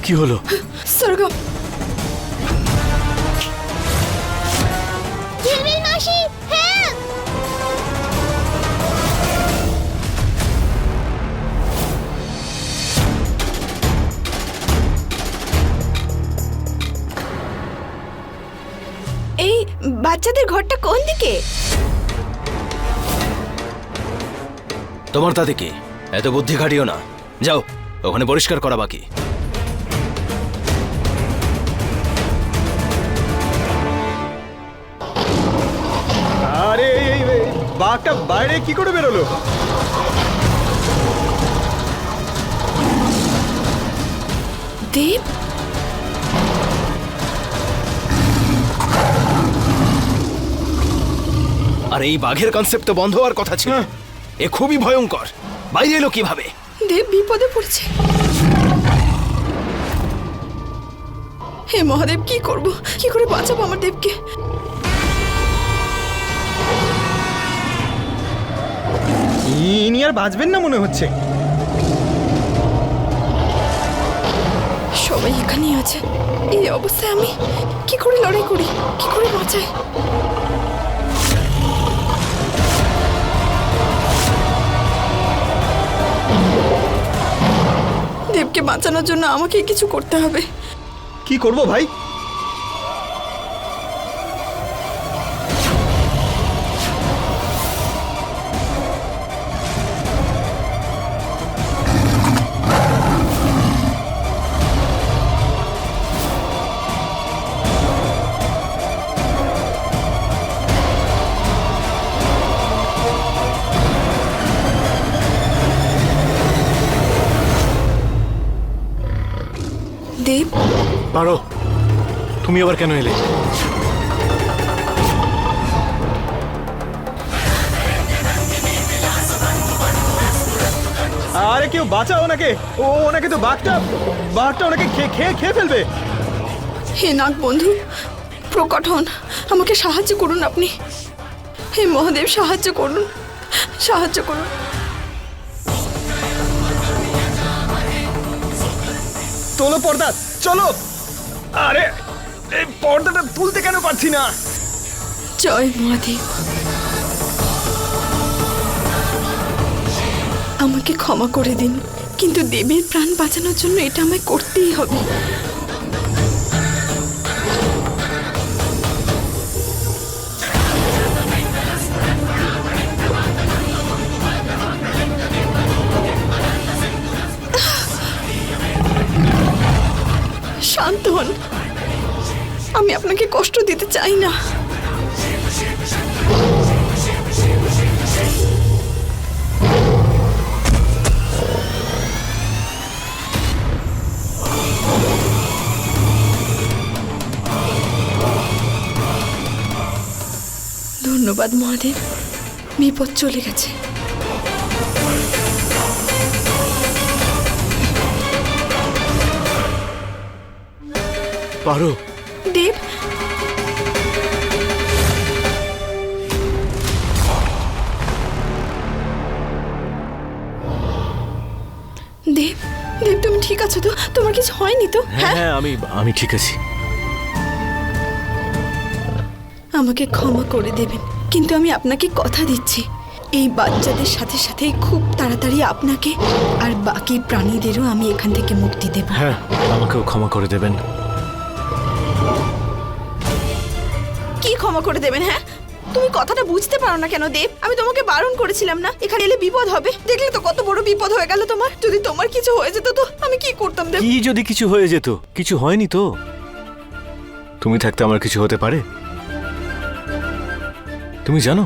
কি হলো? সরগম, ঝিলমিল মাসি, হেল্প! এই বাচ্চাদের ঘরটা কোন দিকে? তোমার তাতে কি? এত বুদ্ধি খাটিও না, যাও ওখানে পরিষ্কার করা বাকি। আরে এই বাঘটা বাইরে কি করে বেরোলো? দেব, আর এই বাঘের কনসেপ্ট তো বন্ধ হওয়ার কথা ছিল। এ খুবই ভয়ঙ্কর। বাইরে এলো কিভাবে? দেব বিপদে পড়ছে। হে মহাদেব, কি করব? কি করে বাঁচাবো আমার দেবকে? ইনি আর বাঁচবেন না মনে হচ্ছে। সবাই এখানেই আছে। এই অবস্থায় আমি কি করে লড়াই করি? কি করে বাঁচাই? দেবকে বাঁচানোর জন্য আমাকে কিছু করতে হবে। কি করব ভাই? দেব, পারো, তুমি আবার কেন এলে? আরে কেউ বাঁচাও ওনাকে। ওনাকে তো বাঘটা ওনাকে খেয়ে ফেলবে। হে নাগ বন্ধু প্রকট হন, আমাকে সাহায্য করুন আপনি। হে মহাদেব, সাহায্য করুন, সাহায্য করুন। তোলো পর্দা, চলো। আরে এই পর্দাটা তুলতে কেন পারছি না? জয় মহাদেব। আমাকে ক্ষমা করে দিন, কিন্তু দেবীর প্রাণ বাঁচানোর জন্য এটা আমায় করতেই হবে। শান্ত হন, আমি আপনাকে কষ্ট দিতে চাই না। ধন্যবাদ মহাদেব, বিপদ চলে গেছে। পারো। দেব, দেব, দেব তুমি ঠিক আছো তো? তোমার কিছু হয়নি তো? হ্যাঁ হ্যাঁ, আমি ঠিক আছি। আমাকে ক্ষমা করে দেবেন, কিন্তু আমি আপনাকে কথা দিচ্ছি, এই বাচ্চাদের সাথে সাথে খুব তাড়াতাড়ি আপনাকে আর বাকি প্রাণীদেরও আমি এখান থেকে মুক্তি দেব। হ্যাঁ, আমাকেও ক্ষমা করে দেবেন। কি ক্ষমা করে দেবেন? হ্যাঁ, তুমি কথাটা বুঝতে পারো না কেন দেব? আমি তোমাকে বারণ করেছিলাম না এখানে এলে বিপদ হবে? দেখলে তো কত বড় বিপদ হয়ে গেল তোমার। যদি তোমার কিছু হয়ে যেত তো আমি কি করতাম দেব? কি যদি কিছু হয়ে যেত? কিছু হয়নি তো। তুমি থাকতে আমার কিছু হতে পারে? তুমি জানো,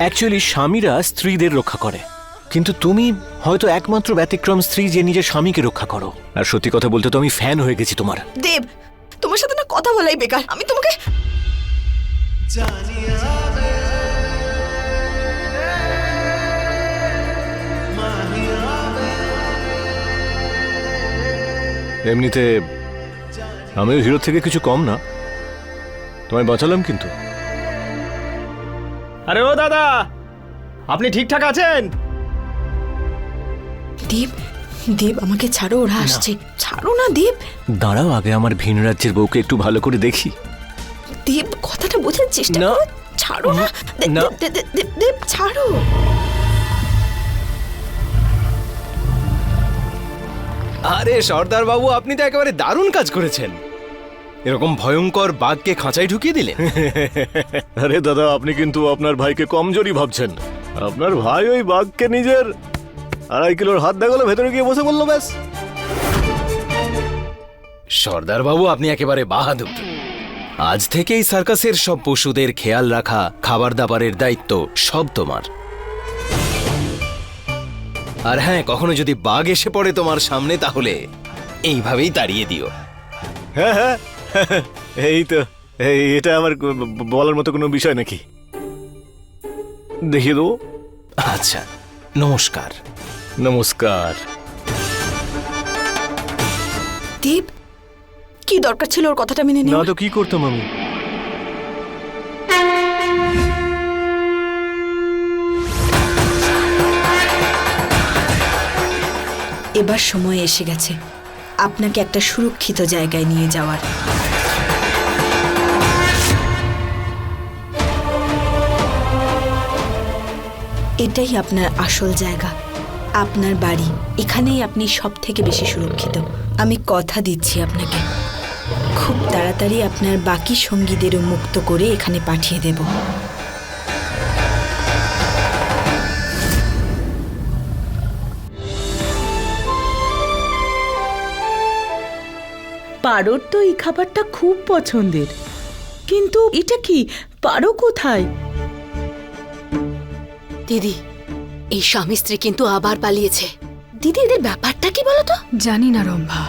অ্যাকচুয়ালি স্বামীরা স্ত্রীদের রক্ষা করে, কিন্তু তুমি হয়তো একমাত্র ব্যতিক্রম স্ত্রী যে নিজের স্বামীকে রক্ষা করো। আর সত্যি কথা বলতে তো আমি ফ্যান হয়ে গেছি তোমার। দেব, তোমার সাথে না কথা বলাই বেকার। আমি তোমাকে এমনিতে আমিও হিরো থেকে কিছু কম না, তোমায় বাঁচালাম কিন্তু। আরে ও দাদা, আপনি ঠিকঠাক আছেন? দেব, দেব আমাকে ছাড়ো, ওরা আসছে। ছাড়ো না দেব। দাঁড়াও, আগে আমার ভিন রাজ্যের বউকে একটু ভালো করে দেখি। দেব কথাটা বোঝার চেষ্টা না। করো। ছাড়ো না না। দেব ছাড়ো। আরে সর্দার বাবু, আপনি তো একেবারে দারুণ কাজ করেছেন। এরকম ভয়ঙ্কর বাঘকে খাঁচায় ঢুকিয়ে দিলেন। আরে দাদা, আপনি কিন্তু আপনার ভাইকে কমজোরি ভাবছেন। আপনার ভাই ওই বাঘকে নিজের 2.5 কিলোর হাত দেখালো, ভেতরে গিয়ে বসে বললো ব্যাস। সর্দার বাবু, আপনি একেবারে বাহাদুর। আজ থেকেই সার্কাসের সব পশুদের খেয়াল রাখা, খাবার দাবারের দায়িত্ব সব তোমার। আর হ্যাঁ, কখনো যদি বাঘ এসে পড়ে তোমার সামনে, তাহলে এইভাবেই তাড়িয়ে দিও। হ্যাঁ হ্যাঁ, এই তো, এটা আমার বলার মতো কোনো বিষয় নাকি? দেখিয়ে দেবো। আচ্ছা, নমস্কার। নমস্কার। দেব, কি দরকার ছিল ওর কথাটা মেনে না নেওয়ার? তো কি করতাম আমি? এবার সময় এসে গেছে আপনাকে একটা সুরক্ষিত জায়গায় নিয়ে যাওয়ার। এটাই আপনার আসল জায়গা, আপনার বাড়ি। এখানেই আপনি সব থেকে বেশি সুরক্ষিত। আমি কথা দিচ্ছি আপনাকে, খুব তাড়াতাড়ি আপনার বাকি সঙ্গীদেরও মুক্ত করে এখানে পাঠিয়ে দেব। পারোর তো এই খাবারটা খুব পছন্দের, কিন্তু এটা কি, পারো কোথায়? দিদি, এই স্বামী স্ত্রী কিন্তু আবার পালিয়েছে। দিদি, এদের ব্যাপারটা কি বলতো? জানি না রম্ভা,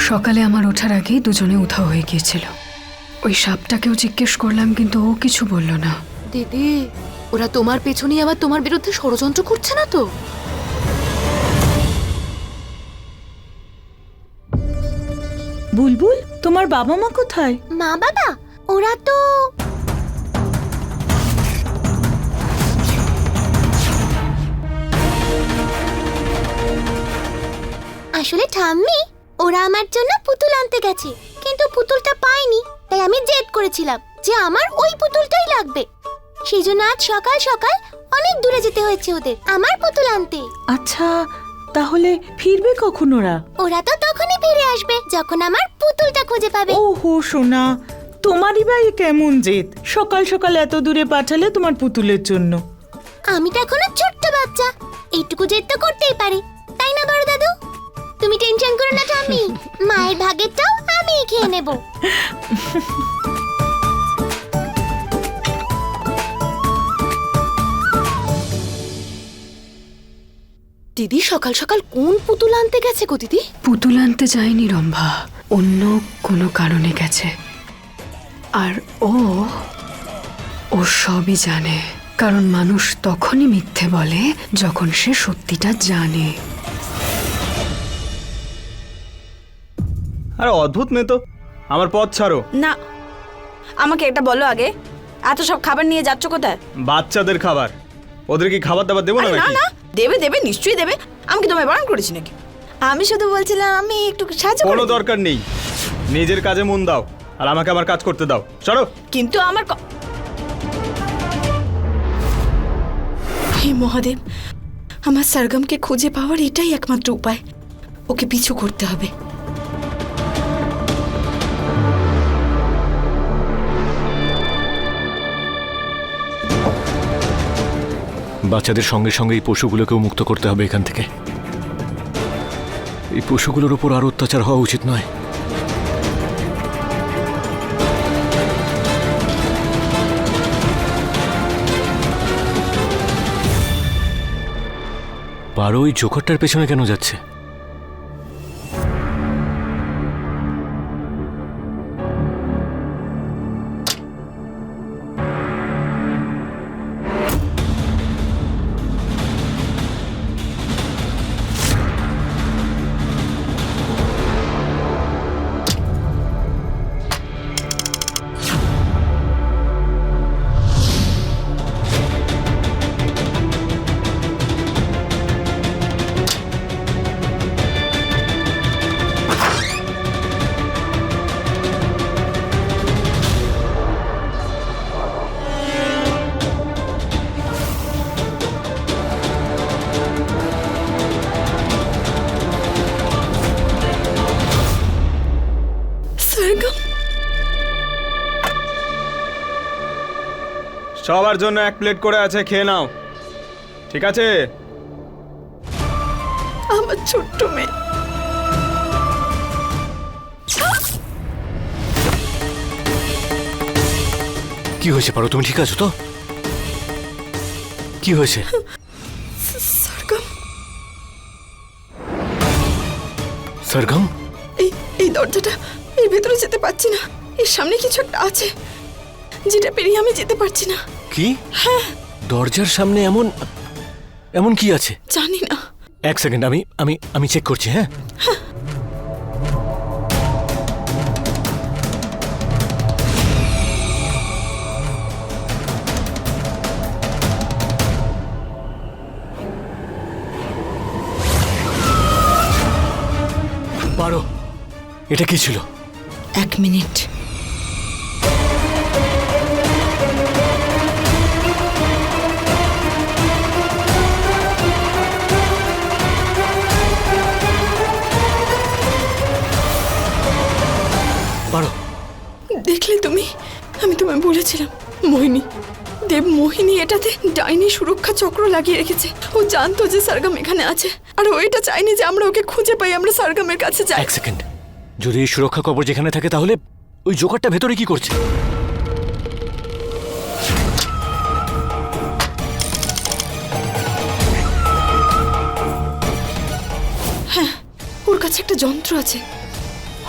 সকালে আমার ওঠার আগেই দুজনে উধাও হয়ে গিয়েছিল। ওই সাপটাকেও জিজ্ঞেস করলাম, কিন্তু ও কিছু বলল না। দিদি, ওরা তোমার পেছনে আবার তোমার বিরুদ্ধে ষড়যন্ত্র করছে না তো? বুলবুল, তোমার বাবা মা কোথায়? মা বাবা ওরা তো আসলে ঠাম্মি, ওরা আমার জন্য পুতুল আনতে গেছে, কিন্তু পুতুলটা পাইনি। তাই আমি জেদ করেছিলাম যে আমার ওই পুতুলটাই লাগবে। সেই জন্য আজ সকাল সকাল অনেক দূরে যেতে হয়েছে ওদের আমার পুতুল আনতে। আচ্ছা, তাহলে ফিরবে কখন ওরা? ওরা তো তখনই ফিরে আসবে যখন আমার পুতুলটা খুঁজে পাবে। ওহো সোনা, তোমারই ভাই কেমন জেদ! সকাল সকাল এত দূরে পাঠালে তোমার পুতুলের জন্য। আমি তো এখনো ছোট্ট বাচ্চা, এইটুকু জেদ তো করতেই পারি, তাই না বড় দাদু? তুমি টেনশন করো না ঠাম্মি, মায়ের ভাগেরটাও আমিই খেয়ে নেব। দিদি সকাল সকাল কোন পুতুল আনতে গেছে গো দিদি? পুতুল আনতে যায়নি রম্ভা, অন্য কোনো কারণে গেছে। আর ও সবই জানে, কারণ মানুষ তখনই মিথ্যে বলে যখন সে সত্যিটা জানে। আরে অদ্ভুত মেয়ে তো, আমার পথ ছাড়ো। না, আমাকে এটা বলো আগে, এত সব খাবার নিয়ে যাচ্ছ কোথায়? বাচ্চাদের খাবার, ওদের কি খাবার দাবার দেবো না আরে না নাকি? না, দেবে দেবে, নিশ্চয়ই দেবে। আমি কি তোমায় বারণ করেছি নাকি? আমি শুধু বলছিলাম আমি একটু সাহায্য কোনো করে। দরকার নেই, নিজের কাজে মন দাও আর আমাকে আমার কাজ করতে দাও। সরো। কিন্তু আমার হে মহাদেব, আমার সরগমকে খুঁজে পাওয়ার এটাই একমাত্র উপায়। ওকে পিছু করতে হবে। বাচ্চাদের সঙ্গে সঙ্গে এই পশুগুলোকেও মুক্ত করতে হবে এখান থেকে। এই পশুগুলোর উপর আর অত্যাচার হওয়া উচিত নয়। পারো ওই জোকারটার পেছনে কেন যাচ্ছে? সবার জন্য 1 প্লেট করে আছে, খেয়ে নাও, ঠিক আছে? আমার ছোট্ট মেয়ে। কি হয়েছে পারো, তুমি ঠিক আছো তো? কি হয়েছে? সরগম, সরগম, এই দরজাটা, এর ভেতরে যেতে পারছি না। এর সামনে কিছু একটা আছে যেটা পেরিয়ে আমি যেতে পারছি না। কি? দরজার সামনে এমন এমন কি আছে? জানি না। 1 সেকেন্ড, আমি আমি আমি চেক করছি। হ্যাঁ, পারো, এটা কি ছিল? 1 মিনিট। পারো, দেখলে তুমি, আমি তোমায় বলেছিলাম মোহিনী, দেব মোহিনী এটাতে ডাইনি সুরক্ষা চক্র লাগিয়ে রেখেছে। ও জানতো যে সরগম এখানে আছে, আর ও এটা চাইনি যে আমরা ওকে খুঁজে পাই, আমরা সরগমের কাছে যাই। 1 সেকেন্ড, যদি এই সুরক্ষা কবর যেখানে থাকে তাহলে ওই জোকারটা ভেতরে কি করছে? ওর কাছে একটা যন্ত্র আছে,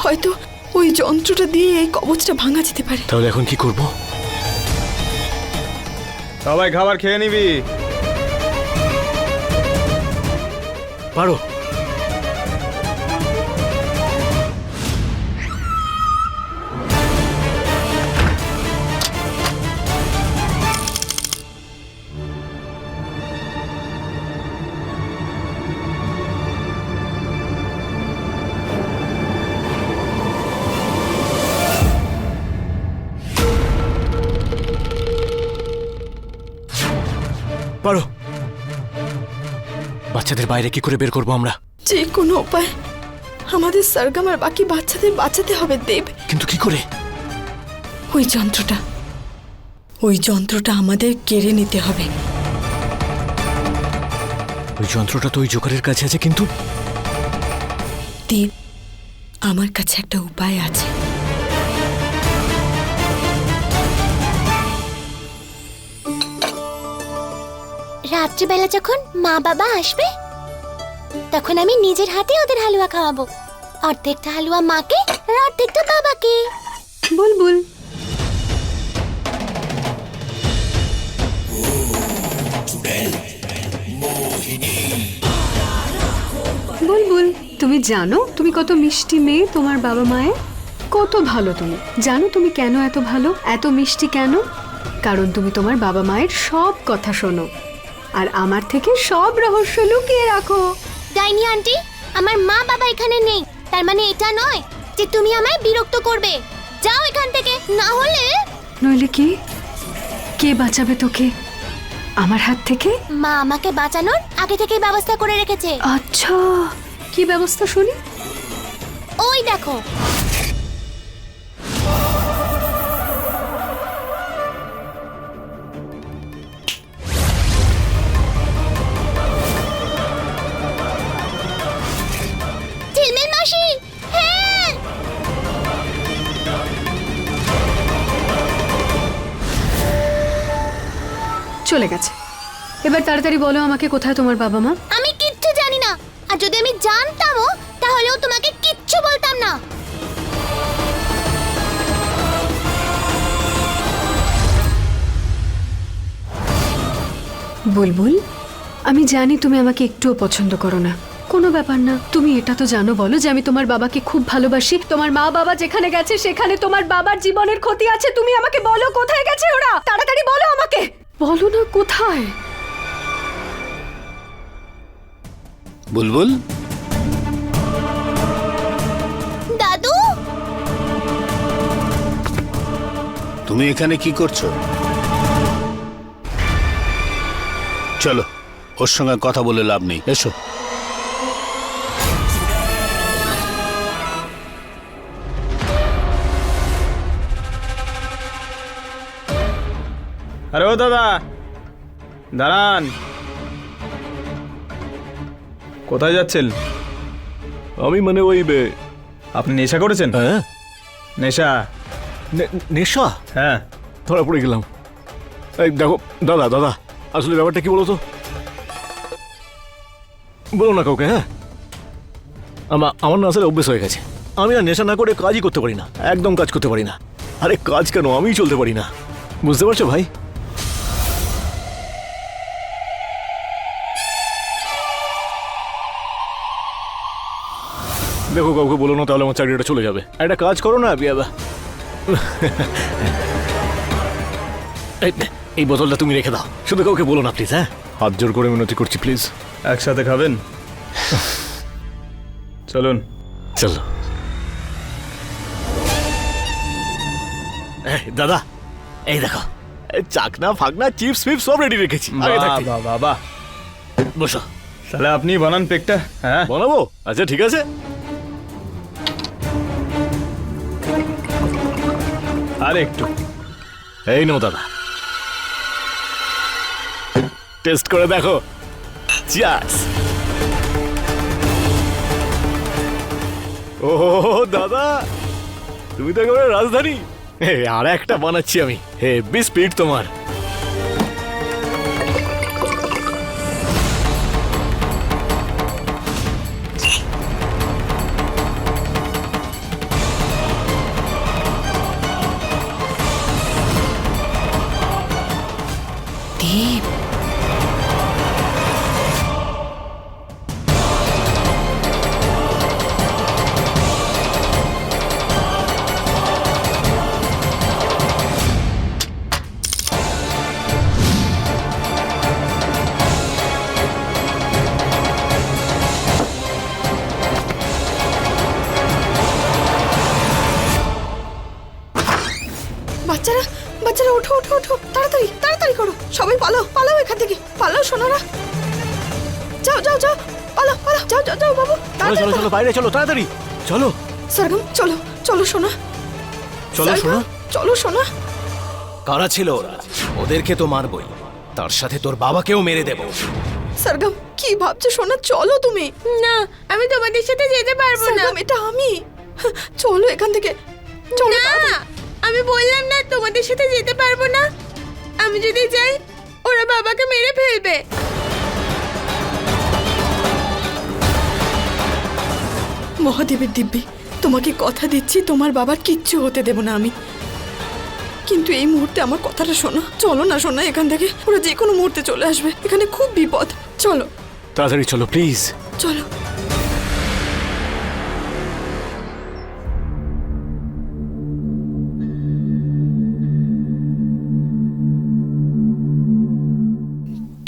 হয়তো ওই যন্ত্রটা দিয়ে এই কবচটা ভাঙা যেতে পারে। তাহলে এখন কি করব? সবাই খাবার খেয়ে নিবি। পারো, পারো। বাচ্চাদের বাইরে কি করে বের করবো আমরা? যে কোনো উপায় আমাদের সরগম আর বাকি বাচ্চাদের বাঁচাতে হবে দেব। কিন্তু কি করে? ওই যন্ত্রটা আমাদের কেড়ে নিতে হবে। ওই যন্ত্রটা তো ওই জোকারের কাছে আছে, কিন্তু দেব, আমার কাছে একটা উপায় আছে। রাত্রিবেলা যখন মা বাবা আসবে তখন আমি নিজের হাতে ওদের হালুয়া খাওয়াবো। অর্ধেকটা হালুয়া মাকে আর অর্ধেকটা বাবাকে। বুলবুল, বুলবুল, তুমি জানো তুমি কত মিষ্টি মেয়ে, তোমার বাবা মায়ের কত ভালো। তুমি জানো তুমি কেন এত ভালো, এত মিষ্টি কেন? কারণ তুমি তোমার বাবা মায়ের সব কথা শোনো আর আমার থেকে সব রহস্য লুকিয়ে রাখো। ডাইনি আন্টি, আমার মা বাবা এখানে নেই, তার মানে এটা নয় যে তুমি আমায় বিরক্ত করবে। যাও এখান থেকে, না হলে। নইলে কি? কে বাঁচাবে তোকে আমার হাত থেকে? মা আমাকে বাঁচানোর আগে থেকেই ব্যবস্থা করে রেখেছে। আচ্ছা, কি ব্যবস্থা শুনি? ওই দেখো। ঝিলমিল মাসি, হ্যাঁ। চলে গেছে। এবার তাড়াতাড়ি বলো আমাকে, কোথায় তোমার বাবা মা? আমি কিচ্ছু জানি না, আর যদি আমি জানতামও তাহলেও তোমাকে কিচ্ছু বলতাম না। বুলবুল, আমি জানি তুমি আমাকে একটুও পছন্দ করো না, কোনো ব্যাপার না। তুমি এটা তো জানো বলো যে আমি তোমার বাবাকে খুব ভালোবাসি। তোমার মা বাবা যেখানে গেছে সেখানে তোমার বাবার জীবনের ক্ষতি আছে। তুমি আমাকে বলো কোথায় গেছে ওরা, তাড়াতাড়ি বলো আমাকে। বলো না কোথায়। বুলবুল, দাদু, তুমি এখানে কি করছো? চলো, ওর সঙ্গে কথা বলে লাভ নেই, এসো। আরে ও দাদা, দাঁড়ান। কোথায় যাচ্ছেন? আমি মানে ওই আপনি নেশা করেছেন? হ্যাঁ নেশা? নেশা? হ্যাঁ। ধরা পড়ে গেলাম। এই দেখো দাদা, দাদা আসলে ব্যাপারটা কি বলো তো? বলো না কাউকে। হ্যাঁ, আমার না আসলে অভ্যেস হয়ে গেছে। আমি আর নেশা না করে কাজই করতে পারি না, একদম কাজ করতে পারি না। আরে কাজ কেন, আমিই চলতে পারি না, বুঝতে পারছো ভাই? দেখো কাউকে বলো না, তাহলে আমার চাকরিটা চলে যাবে। একটা কাজ করো না এই বোতলটা তুমি রেখে দাও, শুধু কাউকে বলো না প্লিজ। হ্যাঁ, হাত জোর করে মিনতি করছি প্লিজ। একসাথে খাবেন? চলুন। চলো। দাদা এই দেখো, চাকনা ফাকনা চিপস ফিপস সব রেডি রেখেছি। বাবা, বসো। তাহলে আপনি বানান পেকটা। হ্যাঁ বানাবো? আচ্ছা ঠিক আছে। আর একটু। এই নাও দাদা, টেস্ট করে দেখো। চিয়ার্স। ও দাদা, তুমি তো একেবারে রাজধানী। আর একটা বানাচ্ছি আমি, হেভি স্পিড তোমার। দেব, বাচ্চারা, বাচ্চারা ওঠো ওঠো ওঠো, তাড়াতাড়ি তাড়াতাড়ি করো, সবাই পালাও পালাও এখান থেকে, পালাও সোনারা। যাও যাও যাও, পালাও পালাও, যাও যাও যাও বাবু, চলো তাড়াতাড়ি চলো চলো, বাইরে চলো তাড়াতাড়ি চলো। সরগম চলো চলো সোনা, চলো সরগম, সোনা। চলো সোনা। কারা ছিল ওরা? ওদেরকে তো মারবই, তার সাথে তোর বাবাকেও মেরে দেব। সরগম কি ভাবছো সোনা, চলো তুমি। না, আমি তোমাদের সাথে যেতে পারবো না। সরগম এটা আমি, চলো এখান থেকে, চলো না, আমি বললাম না তোমাদের সাথে যেতে পারবো না। আমি যদি যাই ওরা বাবাকে মেরে ফেলবে। মহাদেবের দিব্যি, তোমাকে কথা দিচ্ছি তোমার বাবার কিচ্ছু হতে দেব না আমি। কিন্তু এই মুহূর্তে আমার কথাটা শোনো, চলো না শোনা এখান থেকে, ওরা যে কোনো মুহূর্তে চলে আসবে, এখানে খুব বিপদ। চলো তাড়াতাড়ি চলো প্লিজ। চলো।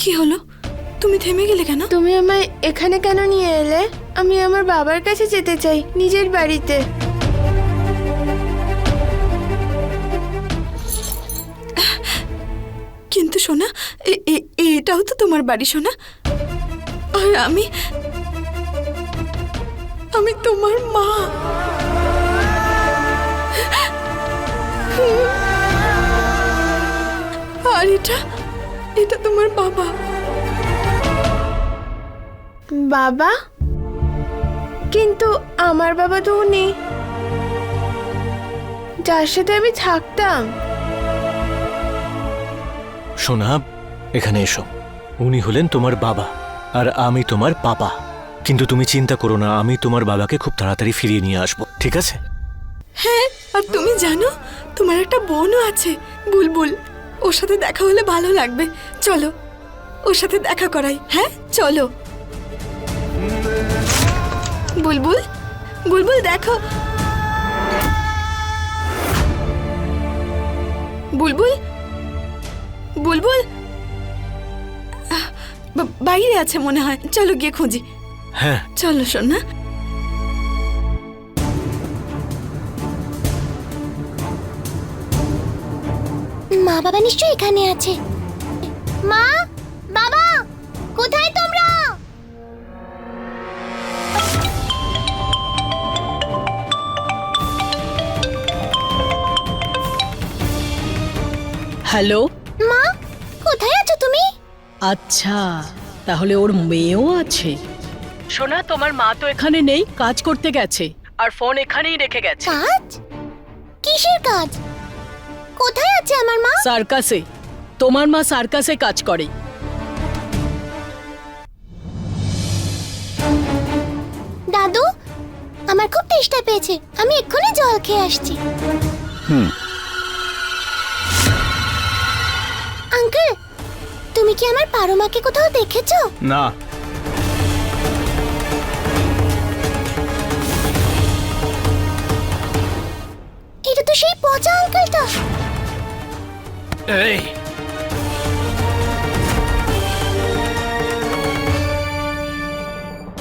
কি হলো, তুমি থেমে গেলে কেন? তুমি আমায় এখানে কেন নিয়ে এলে? আমি আমার বাবার কাছে যেতে চাই, নিজের বাড়িতে। কিন্তু সোনা, এটাও তো তোমার বাড়ি সোনা, আর আমি তোমার মা। আর এটা তোমার বাবা। বাবা? কিন্তু আমার বাবা তো উনি, যার সাথে আমি থাকতাম। সোনা এখানে এসো, উনি হলেন তোমার বাবা আর আমি তোমার পাপা। কিন্তু তুমি চিন্তা করো না, আমি তোমার বাবাকে খুব তাড়াতাড়ি ফিরিয়ে নিয়ে আসবো, ঠিক আছে? হ্যাঁ, আর তুমি জানো তোমার একটা বোনও আছে, বুলবুল। ওর সাথে দেখা হলে ভালো লাগবে, চলো ওর সাথে দেখা করাই। হ্যাঁ চলো। বুলবুল, বুলবুল দেখো, বুলবুল, বুলবুল বাইরে আছে মনে হয়, চলো গিয়ে খুঁজি। হ্যাঁ চলো সোনা। মা বাবা নিশ্চয়ই এখানে আছে। মা, বাবা, কোথায় তোমরা? হ্যালো মা, আচ্ছা, তাহলে ওর মেয়েও আছে। সোনা, তোমার মা তো এখানে নেই, কাজ করতে গেছে, আর ফোন এখানেই রেখে গেছে। কাজ? কিসের কাজ? কোথায় আছে আমার মা? সার্কাসে। তোমার মা সার্কাসে কাজ করে। দাদু, আমার খুব তেষ্টা পেয়েছে, আমি এক্ষুনি জল খেয়ে আসছি। আঙ্কেল, তুমি কি আমার পারোমাকে কোথাও দেখেছো? না। এটা তো সেই পচা আঙ্কেলটা। এই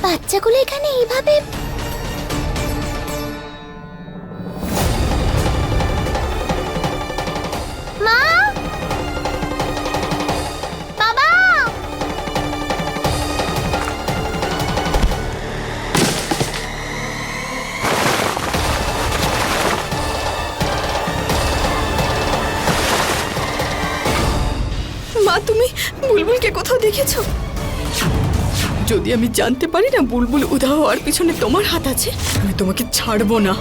বাচ্চাগুলো এখানে এইভাবে। মা, বাবা, মা, তুমি বুলবুলকে কোথাও দেখেছো? যদি আমি জানতে পারি না বুলবুল উধাও হওয়ার পিছনে তোমার হাত আছে, আমি তোমাকে ছাড়বো না।